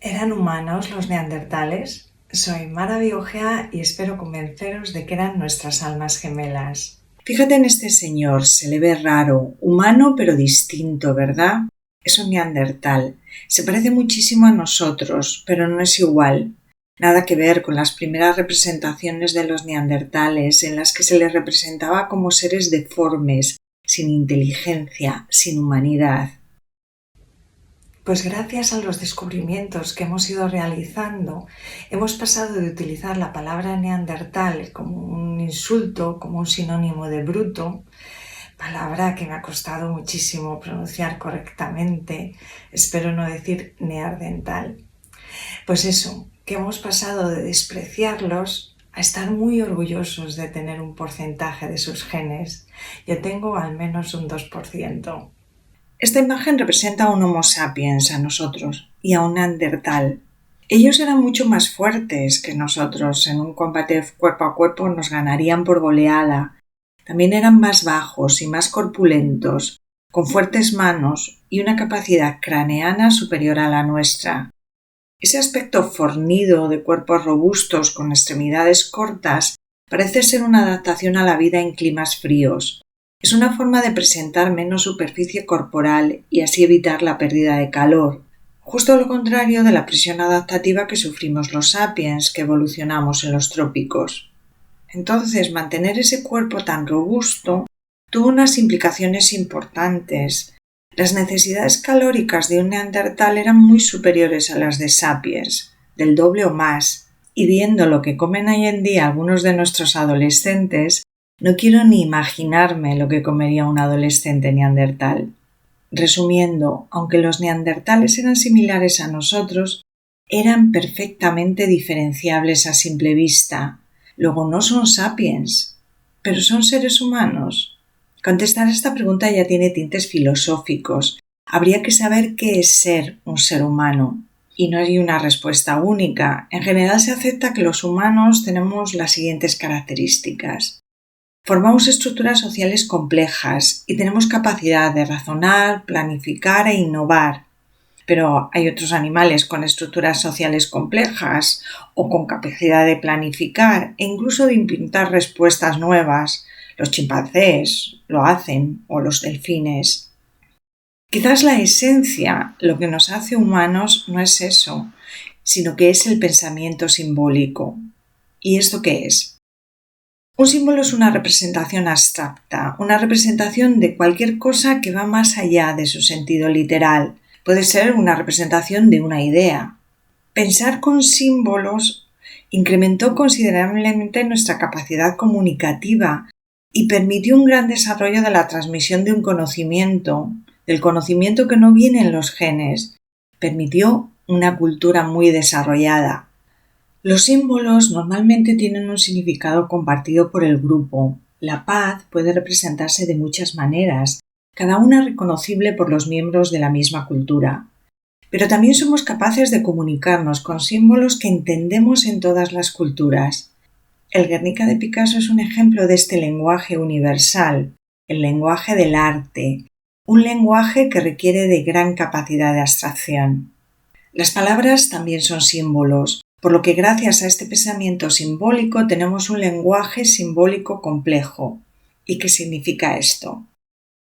¿Eran humanos los neandertales? Soy Mara Biogea y espero convenceros de que eran nuestras almas gemelas. Fíjate en este señor, se le ve raro, humano pero distinto, ¿verdad? Es un neandertal. Se parece muchísimo a nosotros, pero no es igual. Nada que ver con las primeras representaciones de los neandertales, en las que se les representaba como seres deformes, sin inteligencia, sin humanidad. Pues gracias a los descubrimientos que hemos ido realizando, hemos pasado de utilizar la palabra neandertal como un insulto, como un sinónimo de bruto, palabra que me ha costado muchísimo pronunciar correctamente, espero no decir neandertal. Pues eso, que hemos pasado de despreciarlos a estar muy orgullosos de tener un porcentaje de sus genes. Yo tengo al menos un 2%. Esta imagen representa a un Homo sapiens, a nosotros, y a un neandertal. Ellos eran mucho más fuertes que nosotros. En un combate cuerpo a cuerpo nos ganarían por goleada. También eran más bajos y más corpulentos, con fuertes manos y una capacidad craneana superior a la nuestra. Ese aspecto fornido de cuerpos robustos con extremidades cortas parece ser una adaptación a la vida en climas fríos. Es una forma de presentar menos superficie corporal y así evitar la pérdida de calor, justo lo contrario de la presión adaptativa que sufrimos los sapiens que evolucionamos en los trópicos. Entonces, mantener ese cuerpo tan robusto tuvo unas implicaciones importantes. Las necesidades calóricas de un neandertal eran muy superiores a las de sapiens, del doble o más, y viendo lo que comen hoy en día algunos de nuestros adolescentes, no quiero ni imaginarme lo que comería un adolescente neandertal. Resumiendo, aunque los neandertales eran similares a nosotros, eran perfectamente diferenciables a simple vista. Luego no son sapiens, pero son seres humanos. Contestar esta pregunta ya tiene tintes filosóficos. Habría que saber qué es ser un ser humano. Y no hay una respuesta única. En general se acepta que los humanos tenemos las siguientes características. Formamos estructuras sociales complejas y tenemos capacidad de razonar, planificar e innovar. Pero hay otros animales con estructuras sociales complejas o con capacidad de planificar e incluso de inventar respuestas nuevas. Los chimpancés lo hacen o los delfines. Quizás la esencia, lo que nos hace humanos, no es eso, sino que es el pensamiento simbólico. ¿Y esto qué es? Un símbolo es una representación abstracta, una representación de cualquier cosa que va más allá de su sentido literal. Puede ser una representación de una idea. Pensar con símbolos incrementó considerablemente nuestra capacidad comunicativa y permitió un gran desarrollo de la transmisión de un conocimiento, del conocimiento que no viene en los genes. Permitió una cultura muy desarrollada. Los símbolos normalmente tienen un significado compartido por el grupo. La paz puede representarse de muchas maneras, cada una reconocible por los miembros de la misma cultura. Pero también somos capaces de comunicarnos con símbolos que entendemos en todas las culturas. El Guernica de Picasso es un ejemplo de este lenguaje universal, el lenguaje del arte, un lenguaje que requiere de gran capacidad de abstracción. Las palabras también son símbolos, por lo que gracias a este pensamiento simbólico tenemos un lenguaje simbólico complejo. ¿Y qué significa esto?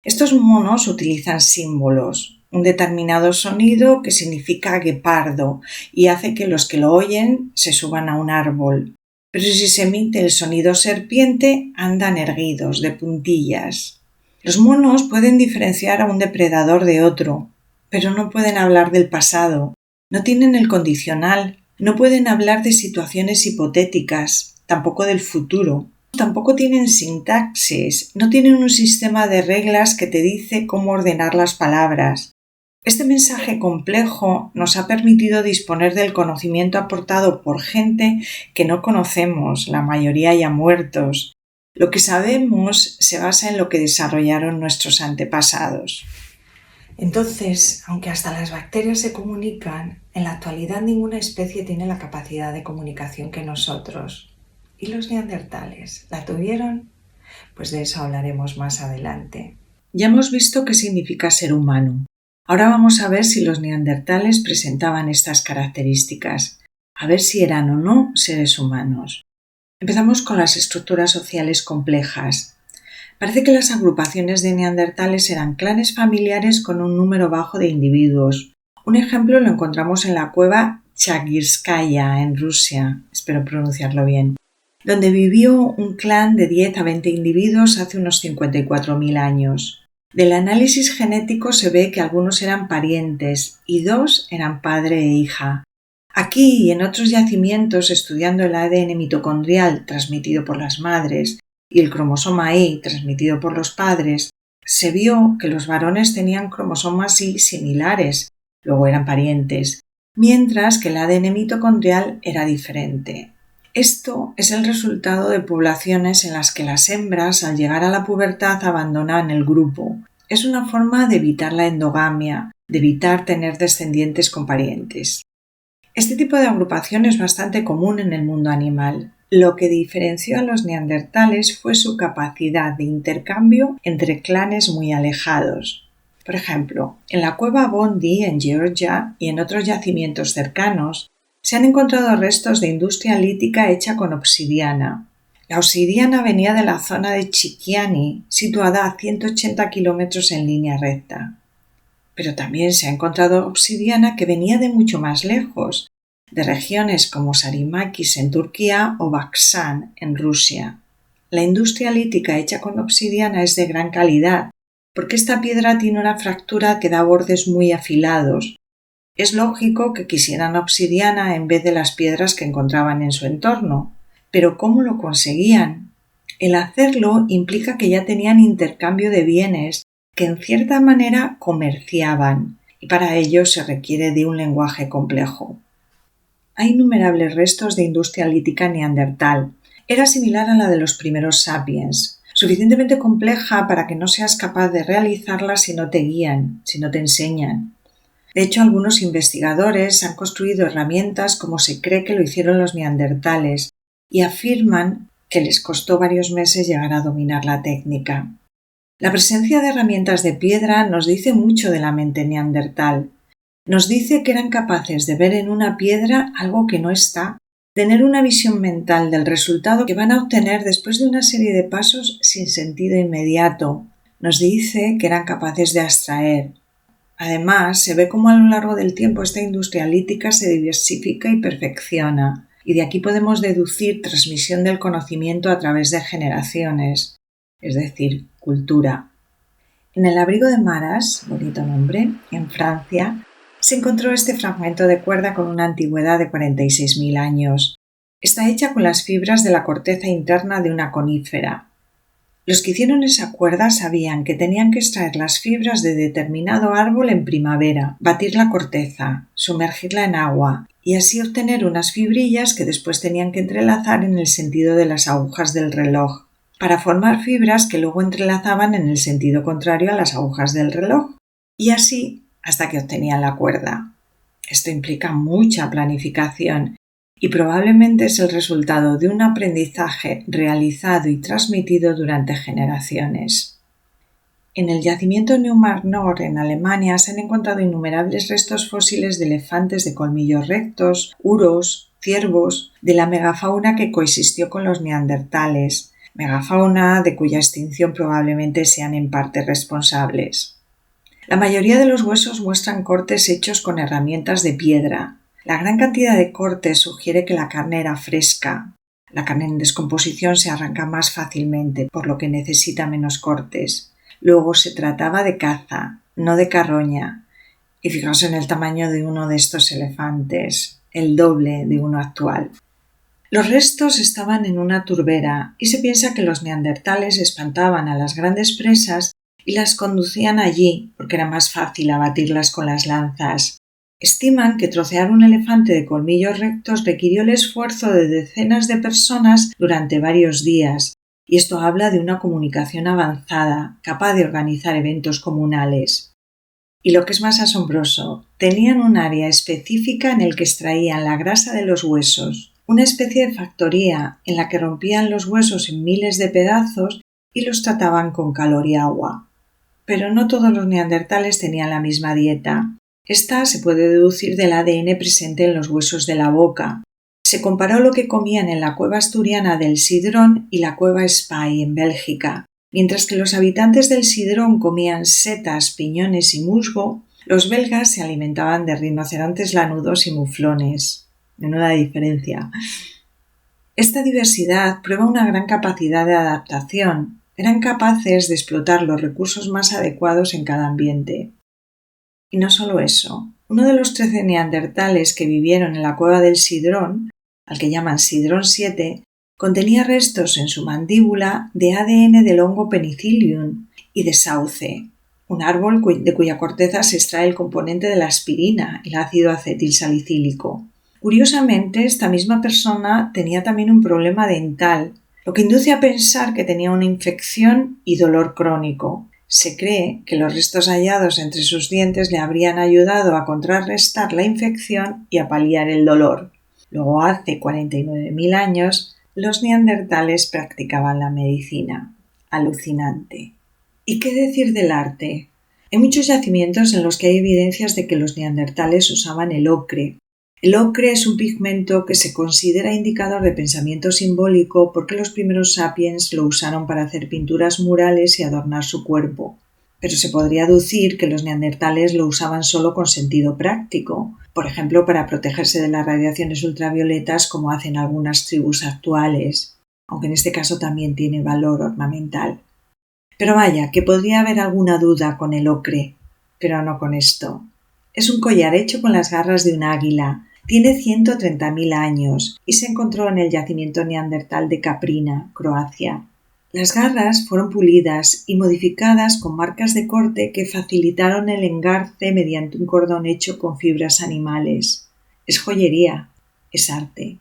Estos monos utilizan símbolos, un determinado sonido que significa guepardo y hace que los que lo oyen se suban a un árbol. Pero si se emite el sonido serpiente, andan erguidos, de puntillas. Los monos pueden diferenciar a un depredador de otro, pero no pueden hablar del pasado, no tienen el condicional, no pueden hablar de situaciones hipotéticas, tampoco del futuro. Tampoco tienen sintaxis, no tienen un sistema de reglas que te dice cómo ordenar las palabras. Este mensaje complejo nos ha permitido disponer del conocimiento aportado por gente que no conocemos, la mayoría ya muertos. Lo que sabemos se basa en lo que desarrollaron nuestros antepasados. Entonces, aunque hasta las bacterias se comunican, en la actualidad ninguna especie tiene la capacidad de comunicación que nosotros. ¿Y los neandertales? ¿La tuvieron? Pues de eso hablaremos más adelante. Ya hemos visto qué significa ser humano. Ahora vamos a ver si los neandertales presentaban estas características, a ver si eran o no seres humanos. Empezamos con las estructuras sociales complejas. Parece que las agrupaciones de neandertales eran clanes familiares con un número bajo de individuos. Un ejemplo lo encontramos en la cueva Chagirskaya, en Rusia, espero pronunciarlo bien, donde vivió un clan de 10 a 20 individuos hace unos 54.000 años. Del análisis genético se ve que algunos eran parientes y 2 eran padre e hija. Aquí y en otros yacimientos, estudiando el ADN mitocondrial transmitido por las madres y el cromosoma Y transmitido por los padres, se vio que los varones tenían cromosomas Y similares, luego eran parientes, mientras que el ADN mitocondrial era diferente. Esto es el resultado de poblaciones en las que las hembras, al llegar a la pubertad, abandonan el grupo. Es una forma de evitar la endogamia, de evitar tener descendientes con parientes. Este tipo de agrupación es bastante común en el mundo animal. Lo que diferenció a los neandertales fue su capacidad de intercambio entre clanes muy alejados. Por ejemplo, en la cueva Bondi, en Georgia, y en otros yacimientos cercanos, se han encontrado restos de industria lítica hecha con obsidiana. La obsidiana venía de la zona de Chiquiani, situada a 180 kilómetros en línea recta. Pero también se ha encontrado obsidiana que venía de mucho más lejos, de regiones como Sarimakis en Turquía o Baksan en Rusia. La industria lítica hecha con obsidiana es de gran calidad, porque esta piedra tiene una fractura que da bordes muy afilados. Es lógico que quisieran obsidiana en vez de las piedras que encontraban en su entorno. Pero ¿cómo lo conseguían? El hacerlo implica que ya tenían intercambio de bienes que en cierta manera comerciaban, y para ello se requiere de un lenguaje complejo. Hay innumerables restos de industria lítica neandertal. Era similar a la de los primeros sapiens, suficientemente compleja para que no seas capaz de realizarla si no te guían, si no te enseñan. De hecho, algunos investigadores han construido herramientas como se cree que lo hicieron los neandertales y afirman que les costó varios meses llegar a dominar la técnica. La presencia de herramientas de piedra nos dice mucho de la mente neandertal. Nos dice que eran capaces de ver en una piedra algo que no está, tener una visión mental del resultado que van a obtener después de una serie de pasos sin sentido inmediato. Nos dice que eran capaces de abstraer. Además, se ve cómo a lo largo del tiempo esta industria lítica se diversifica y perfecciona, y de aquí podemos deducir transmisión del conocimiento a través de generaciones, es decir, cultura. En el abrigo de Maras, bonito nombre, en Francia, se encontró este fragmento de cuerda con una antigüedad de 46.000 años. Está hecha con las fibras de la corteza interna de una conífera. Los que hicieron esa cuerda sabían que tenían que extraer las fibras de determinado árbol en primavera, batir la corteza, sumergirla en agua y así obtener unas fibrillas que después tenían que entrelazar en el sentido de las agujas del reloj, para formar fibras que luego entrelazaban en el sentido contrario a las agujas del reloj, y así hasta que obtenían la cuerda. Esto implica mucha planificación y probablemente es el resultado de un aprendizaje realizado y transmitido durante generaciones. En el yacimiento Neumarkt Nord en Alemania se han encontrado innumerables restos fósiles de elefantes de colmillos rectos, uros, ciervos, de la megafauna que coexistió con los neandertales, megafauna de cuya extinción probablemente sean en parte responsables. La mayoría de los huesos muestran cortes hechos con herramientas de piedra. La gran cantidad de cortes sugiere que la carne era fresca. La carne en descomposición se arranca más fácilmente, por lo que necesita menos cortes. Luego se trataba de caza, no de carroña. Y fijaos en el tamaño de uno de estos elefantes, el doble de uno actual. Los restos estaban en una turbera y se piensa que los neandertales espantaban a las grandes presas y las conducían allí porque era más fácil abatirlas con las lanzas. Estiman que trocear un elefante de colmillos rectos requirió el esfuerzo de decenas de personas durante varios días, y esto habla de una comunicación avanzada, capaz de organizar eventos comunales. Y lo que es más asombroso, tenían un área específica en el que extraían la grasa de los huesos, una especie de factoría en la que rompían los huesos en miles de pedazos y los trataban con calor y agua. Pero no todos los neandertales tenían la misma dieta. Esta se puede deducir del ADN presente en los huesos de la boca. Se comparó lo que comían en la cueva asturiana del Sidrón y la cueva Spy en Bélgica. Mientras que los habitantes del Sidrón comían setas, piñones y musgo, los belgas se alimentaban de rinocerontes lanudos y muflones. Menuda diferencia. Esta diversidad prueba una gran capacidad de adaptación. Eran capaces de explotar los recursos más adecuados en cada ambiente. Y no solo eso. Uno de los 13 neandertales que vivieron en la cueva del Sidrón, al que llaman Sidrón 7, contenía restos en su mandíbula de ADN del hongo Penicillium y de sauce, un árbol de cuya corteza se extrae el componente de la aspirina, el ácido acetilsalicílico. Curiosamente, esta misma persona tenía también un problema dental, lo que induce a pensar que tenía una infección y dolor crónico. Se cree que los restos hallados entre sus dientes le habrían ayudado a contrarrestar la infección y a paliar el dolor. Luego, hace 49.000 años, los neandertales practicaban la medicina. Alucinante. ¿Y qué decir del arte? Hay muchos yacimientos en los que hay evidencias de que los neandertales usaban el ocre. El ocre es un pigmento que se considera indicador de pensamiento simbólico porque los primeros sapiens lo usaron para hacer pinturas murales y adornar su cuerpo. Pero se podría aducir que los neandertales lo usaban solo con sentido práctico, por ejemplo para protegerse de las radiaciones ultravioletas como hacen algunas tribus actuales, aunque en este caso también tiene valor ornamental. Pero vaya, que podría haber alguna duda con el ocre, pero no con esto. Es un collar hecho con las garras de un águila. Tiene 130.000 años y se encontró en el yacimiento neandertal de Kaprina, Croacia. Las garras fueron pulidas y modificadas con marcas de corte que facilitaron el engarce mediante un cordón hecho con fibras animales. Es joyería, es arte.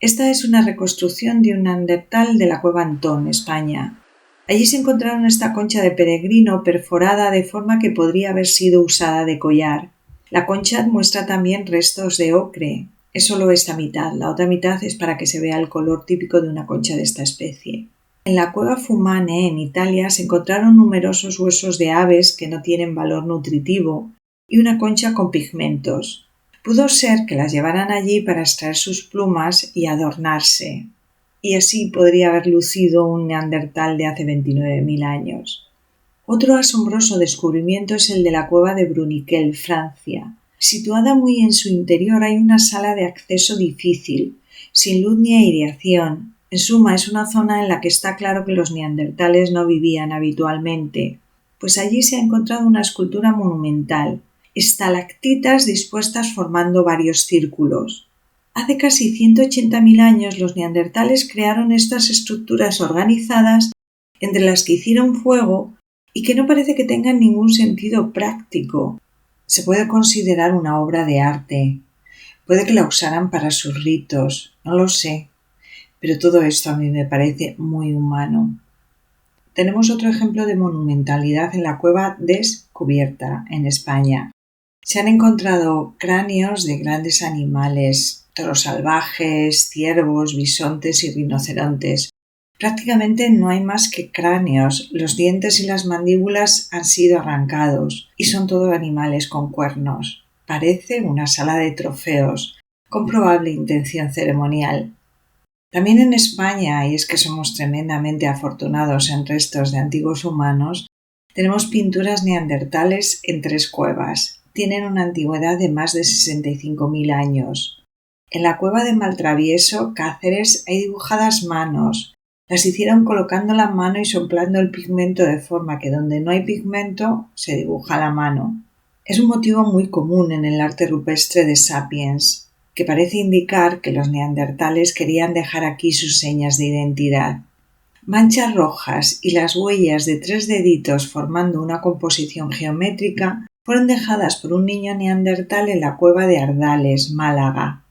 Esta es una reconstrucción de un neandertal de la cueva Antón, España. Allí se encontraron esta concha de peregrino perforada de forma que podría haber sido usada de collar. La concha muestra también restos de ocre. Es solo esta mitad, la otra mitad es para que se vea el color típico de una concha de esta especie. En la cueva Fumane, en Italia, se encontraron numerosos huesos de aves que no tienen valor nutritivo y una concha con pigmentos. Pudo ser que las llevaran allí para extraer sus plumas y adornarse. Y así podría haber lucido un neandertal de hace 29.000 años. Otro asombroso descubrimiento es el de la cueva de Bruniquel, Francia. Situada muy en su interior hay una sala de acceso difícil, sin luz ni aireación. En suma, es una zona en la que está claro que los neandertales no vivían habitualmente, pues allí se ha encontrado una escultura monumental, estalactitas dispuestas formando varios círculos. Hace casi 180.000 años los neandertales crearon estas estructuras organizadas entre las que hicieron fuego y que no parece que tengan ningún sentido práctico. Se puede considerar una obra de arte. Puede que la usaran para sus ritos, no lo sé. Pero todo esto a mí me parece muy humano. Tenemos otro ejemplo de monumentalidad en la cueva Descubierta, en España. Se han encontrado cráneos de grandes animales, toros salvajes, ciervos, bisontes y rinocerontes. Prácticamente no hay más que cráneos, los dientes y las mandíbulas han sido arrancados y son todos animales con cuernos. Parece una sala de trofeos, con probable intención ceremonial. También en España, y es que somos tremendamente afortunados en restos de antiguos humanos, tenemos pinturas neandertales en 3 cuevas. Tienen una antigüedad de más de 65.000 años. En la cueva de Maltravieso, Cáceres, hay dibujadas manos. Las hicieron colocando la mano y soplando el pigmento de forma que donde no hay pigmento se dibuja la mano. Es un motivo muy común en el arte rupestre de Sapiens, que parece indicar que los neandertales querían dejar aquí sus señas de identidad. Manchas rojas y las huellas de 3 deditos formando una composición geométrica fueron dejadas por un niño neandertal en la cueva de Ardales, Málaga.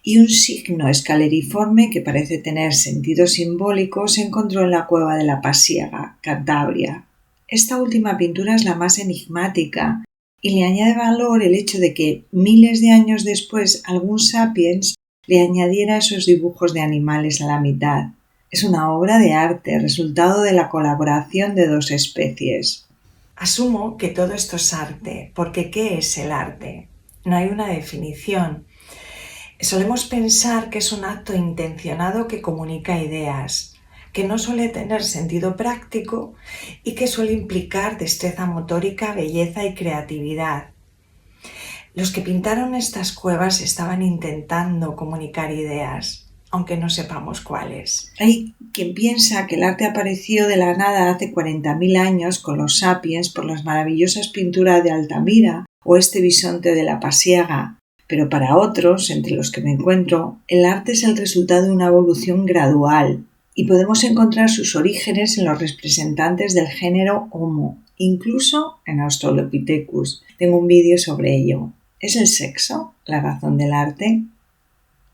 Y un signo escaleriforme que parece tener sentido simbólico se encontró en la cueva de la Pasiega, Cantabria. Esta última pintura es la más enigmática y le añade valor el hecho de que miles de años después algún sapiens le añadiera esos dibujos de animales a la mitad. Es una obra de arte, resultado de la colaboración de 2 especies. Asumo que todo esto es arte, porque ¿qué es el arte? No hay una definición. Solemos pensar que es un acto intencionado que comunica ideas, que no suele tener sentido práctico y que suele implicar destreza motórica, belleza y creatividad. Los que pintaron estas cuevas estaban intentando comunicar ideas, aunque no sepamos cuáles. Hay quien piensa que el arte apareció de la nada hace 40.000 años con los sapiens por las maravillosas pinturas de Altamira o este bisonte de la Pasiega. Pero para otros, entre los que me encuentro, el arte es el resultado de una evolución gradual y podemos encontrar sus orígenes en los representantes del género Homo, incluso en Australopithecus. Tengo un vídeo sobre ello. ¿Es el sexo la razón del arte?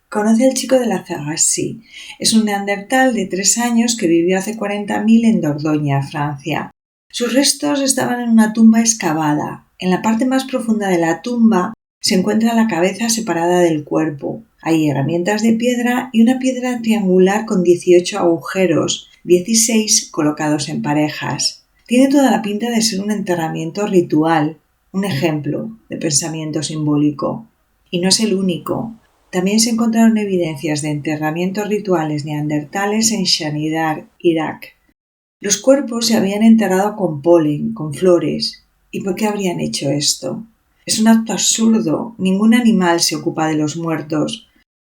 Conoce al chico de la Ferrassie. Es un neandertal de 3 años que vivió hace 40.000 en Dordogne, Francia. Sus restos estaban en una tumba excavada. En la parte más profunda de la tumba se encuentra la cabeza separada del cuerpo. Hay herramientas de piedra y una piedra triangular con 18 agujeros, 16 colocados en parejas. Tiene toda la pinta de ser un enterramiento ritual, un ejemplo de pensamiento simbólico. Y no es el único. También se encontraron evidencias de enterramientos rituales neandertales en Shanidar, Irak. Los cuerpos se habían enterrado con polen, con flores. ¿Y por qué habrían hecho esto? Es un acto absurdo. Ningún animal se ocupa de los muertos.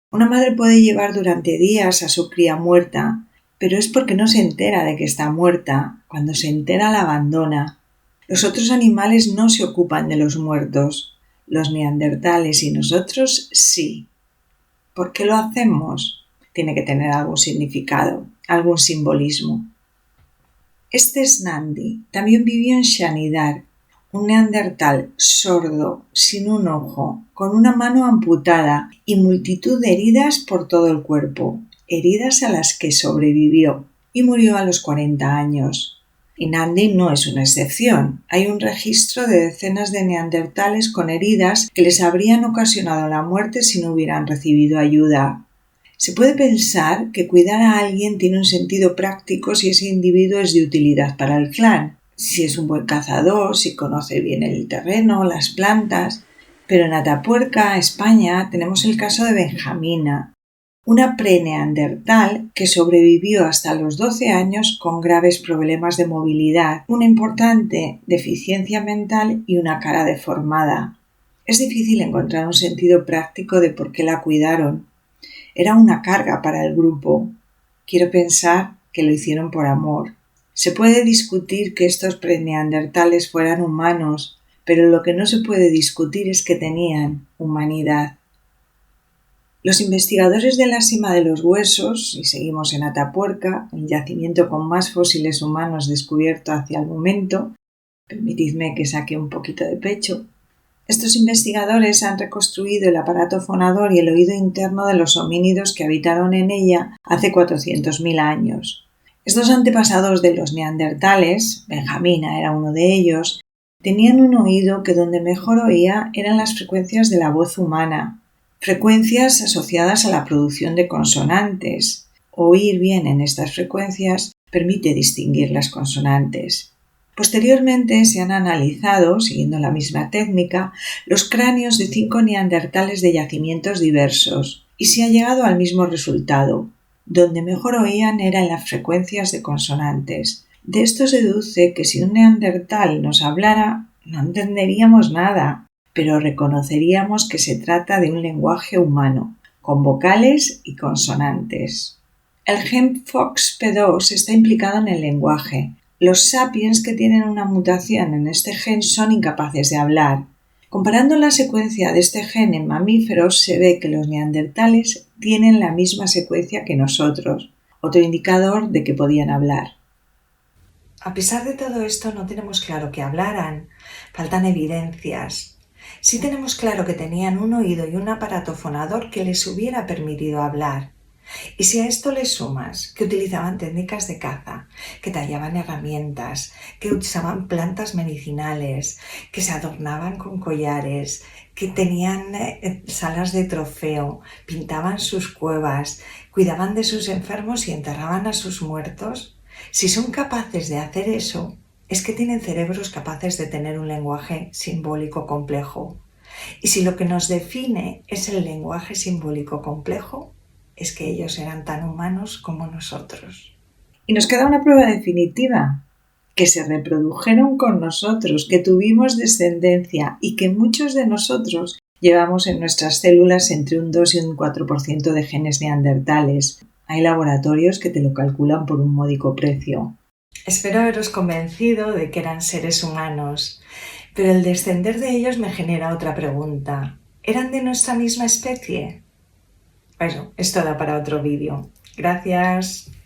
Una madre puede llevar durante días a su cría muerta, pero es porque no se entera de que está muerta. Cuando se entera la abandona. Los otros animales no se ocupan de los muertos. Los neandertales y nosotros sí. ¿Por qué lo hacemos? Tiene que tener algún significado, algún simbolismo. Este es Nandi. También vivió en Shanidar, un neandertal sordo, sin un ojo, con una mano amputada y multitud de heridas por todo el cuerpo, heridas a las que sobrevivió y murió a los 40 años. Y Nandi no es una excepción. Hay un registro de decenas de neandertales con heridas que les habrían ocasionado la muerte si no hubieran recibido ayuda. Se puede pensar que cuidar a alguien tiene un sentido práctico si ese individuo es de utilidad para el clan, si es un buen cazador, si conoce bien el terreno, las plantas. Pero en Atapuerca, España, tenemos el caso de Benjamina, una preneandertal que sobrevivió hasta los 12 años con graves problemas de movilidad, una importante deficiencia mental y una cara deformada. Es difícil encontrar un sentido práctico de por qué la cuidaron. Era una carga para el grupo. Quiero pensar que lo hicieron por amor. Se puede discutir que estos preneandertales fueran humanos, pero lo que no se puede discutir es que tenían humanidad. Los investigadores de la Sima de los Huesos, y seguimos en Atapuerca, el yacimiento con más fósiles humanos descubierto hacia el momento, permitidme que saque un poquito de pecho. Estos investigadores han reconstruido el aparato fonador y el oído interno de los homínidos que habitaron en ella hace 400.000 años. Estos antepasados de los neandertales, Benjamina era uno de ellos, tenían un oído que donde mejor oía eran las frecuencias de la voz humana, frecuencias asociadas a la producción de consonantes. Oír bien en estas frecuencias permite distinguir las consonantes. Posteriormente se han analizado, siguiendo la misma técnica, los cráneos de 5 neandertales de yacimientos diversos y se ha llegado al mismo resultado. Donde mejor oían era en las frecuencias de consonantes. De esto se deduce que si un neandertal nos hablara, no entenderíamos nada, pero reconoceríamos que se trata de un lenguaje humano, con vocales y consonantes. El gen FOXP2 está implicado en el lenguaje. Los sapiens que tienen una mutación en este gen son incapaces de hablar. Comparando la secuencia de este gen en mamíferos, se ve que los neandertales tienen la misma secuencia que nosotros, otro indicador de que podían hablar. A pesar de todo esto, no tenemos claro que hablaran. Faltan evidencias. Sí tenemos claro que tenían un oído y un aparato fonador que les hubiera permitido hablar. Y si a esto le sumas que utilizaban técnicas de caza, que tallaban herramientas, que usaban plantas medicinales, que se adornaban con collares, que tenían salas de trofeo, pintaban sus cuevas, cuidaban de sus enfermos y enterraban a sus muertos, si son capaces de hacer eso, es que tienen cerebros capaces de tener un lenguaje simbólico complejo. Y si lo que nos define es el lenguaje simbólico complejo, es que ellos eran tan humanos como nosotros. Y nos queda una prueba definitiva, que se reprodujeron con nosotros, que tuvimos descendencia y que muchos de nosotros llevamos en nuestras células entre un 2 y un 4% de genes neandertales. Hay laboratorios que te lo calculan por un módico precio. Espero haberos convencido de que eran seres humanos, pero el descender de ellos me genera otra pregunta. ¿Eran de nuestra misma especie? Bueno, esto da para otro vídeo. Gracias.